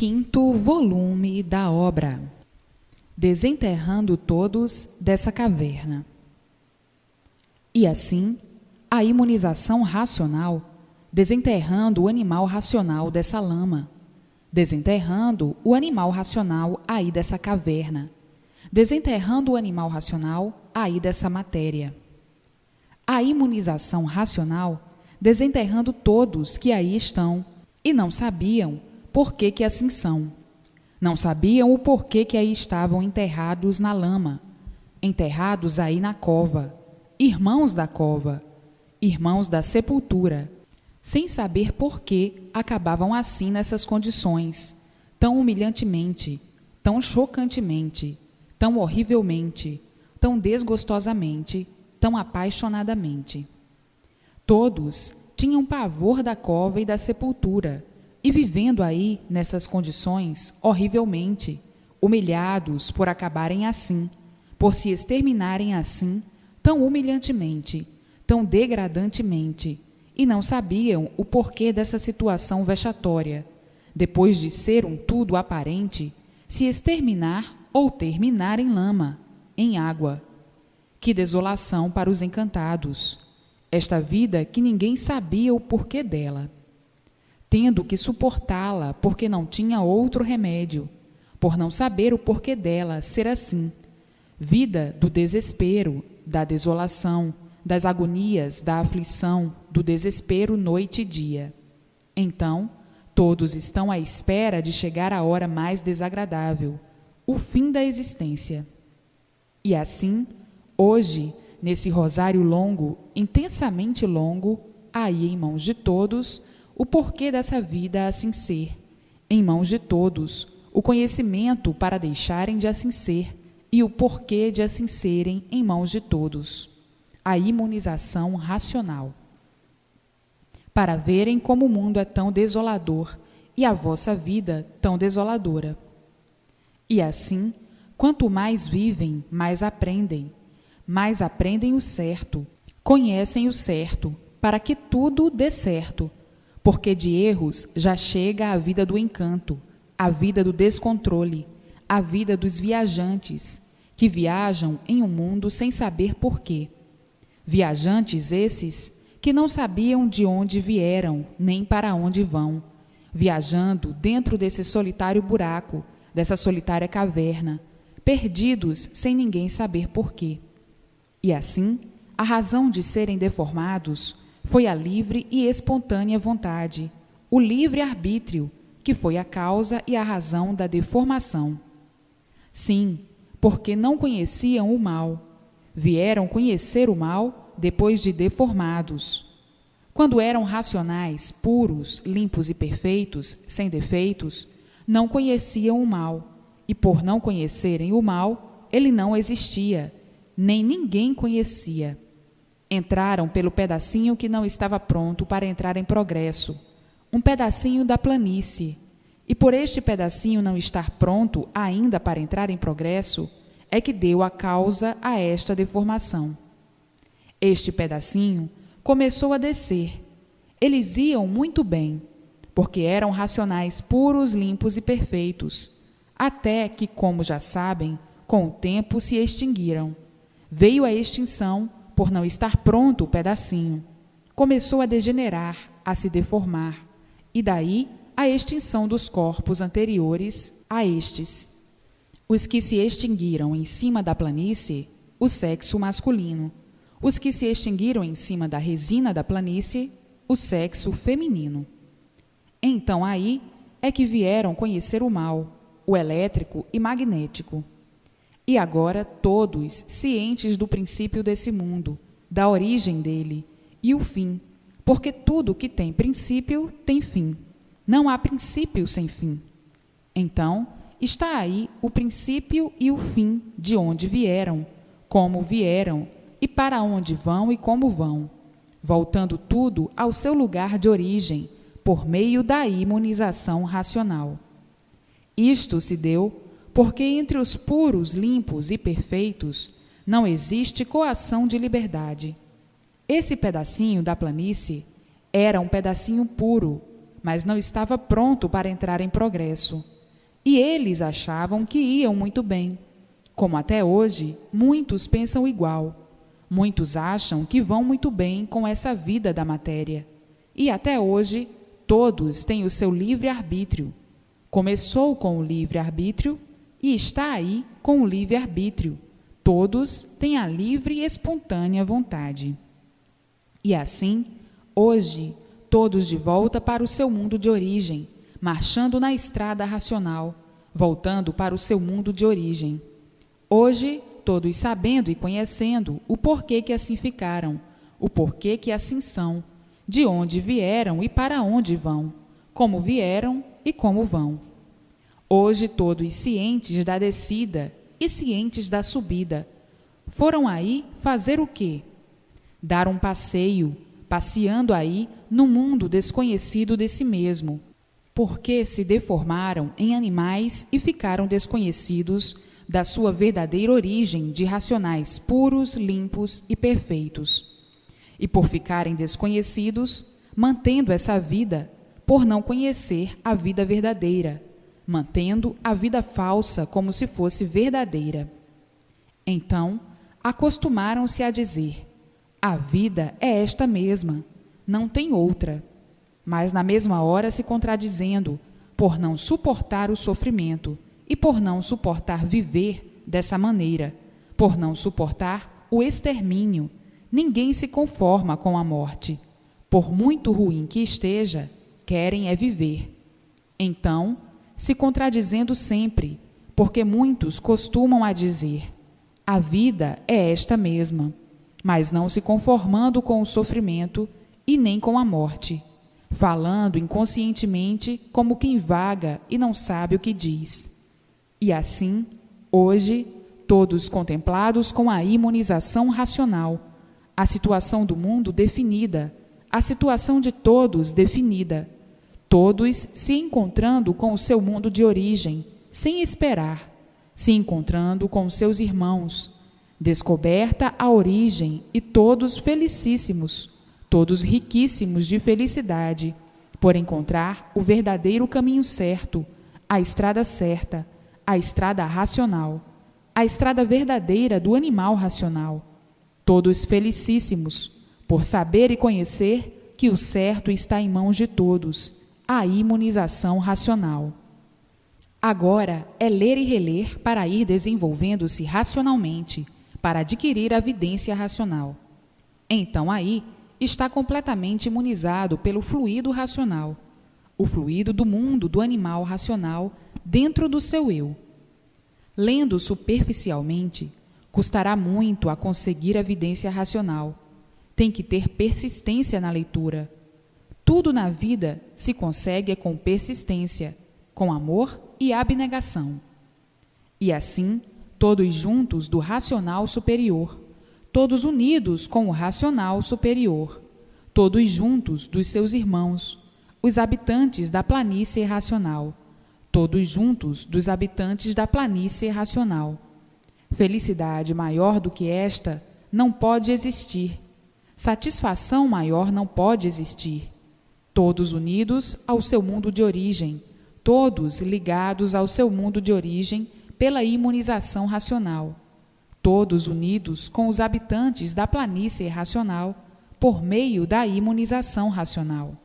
5º volume da obra Desenterrando Todos dessa Caverna. E assim, a imunização racional, desenterrando o animal racional dessa lama, desenterrando o animal racional aí dessa caverna, desenterrando o animal racional aí dessa matéria. A imunização racional, desenterrando todos que aí estão e não sabiam por que assim são. Não sabiam o porquê que aí estavam enterrados na lama, enterrados aí na cova, irmãos da cova, irmãos da sepultura, sem saber por que acabavam assim nessas condições, tão humilhantemente, tão chocantemente, tão horrivelmente, tão desgostosamente, tão apaixonadamente. Todos tinham pavor da cova e da sepultura, e vivendo aí, nessas condições, horrivelmente, humilhados por acabarem assim, por se exterminarem assim, tão humilhantemente, tão degradantemente, e não sabiam o porquê dessa situação vexatória, depois de ser um tudo aparente, se exterminar ou terminar em lama, em água. Que desolação para os encantados! Esta vida que ninguém sabia o porquê dela, tendo que suportá-la porque não tinha outro remédio, por não saber o porquê dela ser assim. Vida do desespero, da desolação, das agonias, da aflição, do desespero noite e dia. Então, todos estão à espera de chegar a hora mais desagradável, o fim da existência. E assim, hoje, nesse rosário longo, intensamente longo, aí em mãos de todos, o porquê dessa vida assim ser, em mãos de todos, o conhecimento para deixarem de assim ser e o porquê de assim serem em mãos de todos, a imunização racional. Para verem como o mundo é tão desolador e a vossa vida tão desoladora. E assim, quanto mais vivem, mais aprendem o certo, conhecem o certo, para que tudo dê certo, porque de erros já chega a vida do encanto, a vida do descontrole, a vida dos viajantes, que viajam em um mundo sem saber porquê. Viajantes esses que não sabiam de onde vieram, nem para onde vão, viajando dentro desse solitário buraco, dessa solitária caverna, perdidos sem ninguém saber porquê. E assim, a razão de serem deformados foi a livre e espontânea vontade, o livre-arbítrio, que foi a causa e a razão da deformação. Sim, porque não conheciam o mal, vieram conhecer o mal depois de deformados. Quando eram racionais, puros, limpos e perfeitos, sem defeitos, não conheciam o mal, e por não conhecerem o mal, ele não existia, nem ninguém conhecia. Entraram pelo pedacinho que não estava pronto para entrar em progresso, um pedacinho da planície, e por este pedacinho não estar pronto ainda para entrar em progresso, é que deu a causa a esta deformação. Este pedacinho começou a descer. Eles iam muito bem, porque eram racionais puros, limpos e perfeitos, até que, como já sabem, com o tempo se extinguiram. Veio a extinção por não estar pronto o pedacinho. Começou a degenerar, a se deformar, e daí a extinção dos corpos anteriores a estes. Os que se extinguiram em cima da planície, o sexo masculino. Os que se extinguiram em cima da resina da planície, o sexo feminino. Então aí é que vieram conhecer o mal, o elétrico e magnético. E agora todos cientes do princípio desse mundo, da origem dele e o fim, porque tudo que tem princípio tem fim. Não há princípio sem fim. Então, está aí o princípio e o fim de onde vieram, como vieram, e para onde vão e como vão, voltando tudo ao seu lugar de origem, por meio da imunização racional. Isto se deu porque entre os puros, limpos e perfeitos não existe coação de liberdade. Esse pedacinho da planície era um pedacinho puro, mas não estava pronto para entrar em progresso. E eles achavam que iam muito bem. Como até hoje, muitos pensam igual. Muitos acham que vão muito bem com essa vida da matéria. E até hoje, todos têm o seu livre-arbítrio. Começou com o livre-arbítrio e está aí com o livre-arbítrio. Todos têm a livre e espontânea vontade. E assim, hoje, todos de volta para o seu mundo de origem, marchando na estrada racional, voltando para o seu mundo de origem. Hoje, todos sabendo e conhecendo o porquê que assim ficaram, o porquê que assim são, de onde vieram e para onde vão, como vieram e como vão. Hoje, todos cientes da descida e cientes da subida, foram aí fazer o quê? Dar um passeio, passeando aí no mundo desconhecido de si mesmo, porque se deformaram em animais e ficaram desconhecidos da sua verdadeira origem de racionais puros, limpos e perfeitos. E por ficarem desconhecidos, mantendo essa vida, por não conhecer a vida verdadeira, mantendo a vida falsa como se fosse verdadeira. Então, acostumaram-se a dizer: a vida é esta mesma, não tem outra. Mas na mesma hora se contradizendo, por não suportar o sofrimento e por não suportar viver dessa maneira, por não suportar o extermínio, ninguém se conforma com a morte. Por muito ruim que esteja, querem é viver. Então, se contradizendo sempre, porque muitos costumam a dizer: a vida é esta mesma, mas não se conformando com o sofrimento e nem com a morte, falando inconscientemente como quem vaga e não sabe o que diz. E assim, hoje, todos contemplados com a imunização racional, a situação do mundo definida, a situação de todos definida, todos se encontrando com o seu mundo de origem, sem esperar, se encontrando com seus irmãos, descoberta a origem e todos felicíssimos, todos riquíssimos de felicidade, por encontrar o verdadeiro caminho certo, a estrada certa, a estrada racional, a estrada verdadeira do animal racional. Todos felicíssimos, por saber e conhecer que o certo está em mãos de todos, a imunização racional. Agora é ler e reler para ir desenvolvendo-se racionalmente, para adquirir a vidência racional. Então aí está completamente imunizado pelo fluido racional, o fluido do mundo do animal racional dentro do seu eu. Lendo superficialmente, custará muito a conseguir a vidência racional. Tem que ter persistência na leitura. Tudo na vida se consegue com persistência, com amor e abnegação. E assim, todos juntos do racional superior, todos unidos com o racional superior, todos juntos dos seus irmãos, os habitantes da planície racional, todos juntos dos habitantes da planície racional. Felicidade maior do que esta não pode existir. Satisfação maior não pode existir. Todos unidos ao seu mundo de origem, todos ligados ao seu mundo de origem pela imunização racional, todos unidos com os habitantes da planície racional por meio da imunização racional.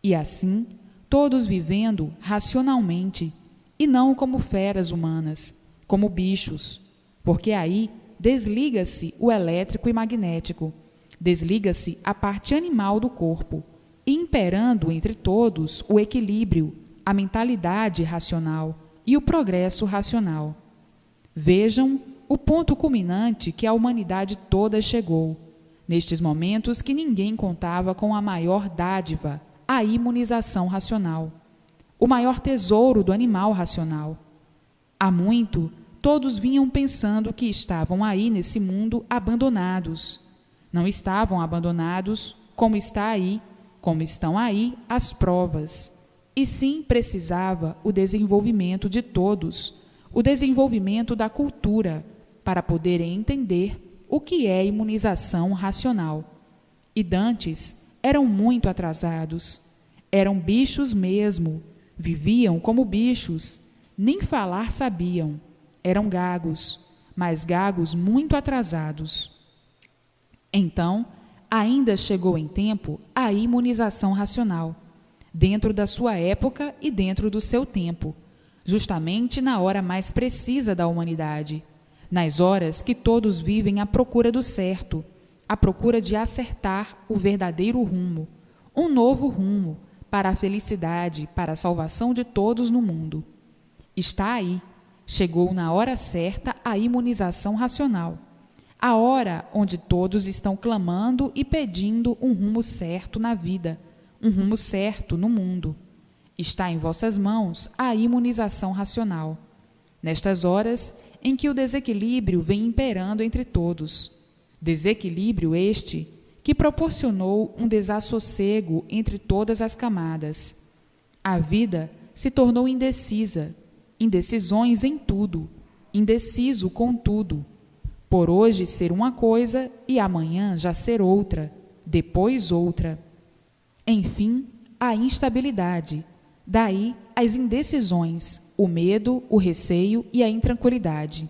E assim, todos vivendo racionalmente, e não como feras humanas, como bichos, porque aí desliga-se o elétrico e magnético, desliga-se a parte animal do corpo, imperando entre todos o equilíbrio, a mentalidade racional e o progresso racional. Vejam o ponto culminante que a humanidade toda chegou, nestes momentos que ninguém contava com a maior dádiva, a imunização racional, o maior tesouro do animal racional. Há muito, todos vinham pensando que estavam aí nesse mundo abandonados. Não estavam abandonados como está aí, como estão aí as provas. E sim precisava o desenvolvimento de todos, o desenvolvimento da cultura, para poderem entender o que é imunização racional. E dantes eram muito atrasados. Eram bichos mesmo, viviam como bichos, nem falar sabiam. Eram gagos, mas gagos muito atrasados. Então, ainda chegou em tempo a imunização racional, dentro da sua época e dentro do seu tempo, justamente na hora mais precisa da humanidade, nas horas que todos vivem à procura do certo, à procura de acertar o verdadeiro rumo, um novo rumo para a felicidade, para a salvação de todos no mundo. Está aí, chegou na hora certa a imunização racional, a hora onde todos estão clamando e pedindo um rumo certo na vida, um rumo certo no mundo. Está em vossas mãos a imunização racional, nestas horas em que o desequilíbrio vem imperando entre todos. Desequilíbrio este que proporcionou um desassossego entre todas as camadas. A vida se tornou indecisa, indecisões em tudo, indeciso com tudo. Por hoje ser uma coisa e amanhã já ser outra, depois outra. Enfim, a instabilidade, daí as indecisões, o medo, o receio e a intranquilidade.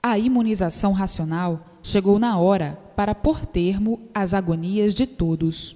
A imunização racional chegou na hora para pôr termo às agonias de todos.